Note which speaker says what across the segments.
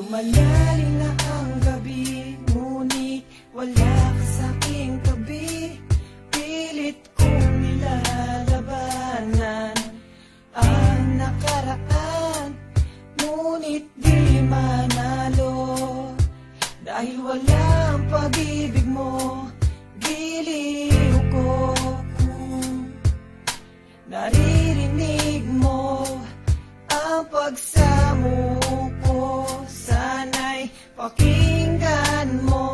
Speaker 1: Lumalalim na ang gabi, ngunit wala ka sa'king tabi. Pilit kong nilalabanan ang nakaraan, ngunit di manalo. Dahil walang pag-ibig mo, giliw ko. Naririnig mo ang pagsamo ko, sana'y pakinggan mo.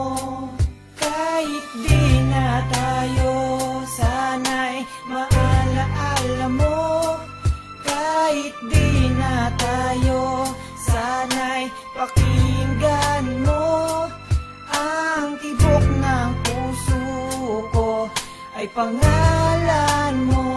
Speaker 1: Kahit di na tayo, sana'y maalaala mo. Kahit di na tayo, sana'y pakinggan mo. Ang tibok ng puso ko ay pangalan mo.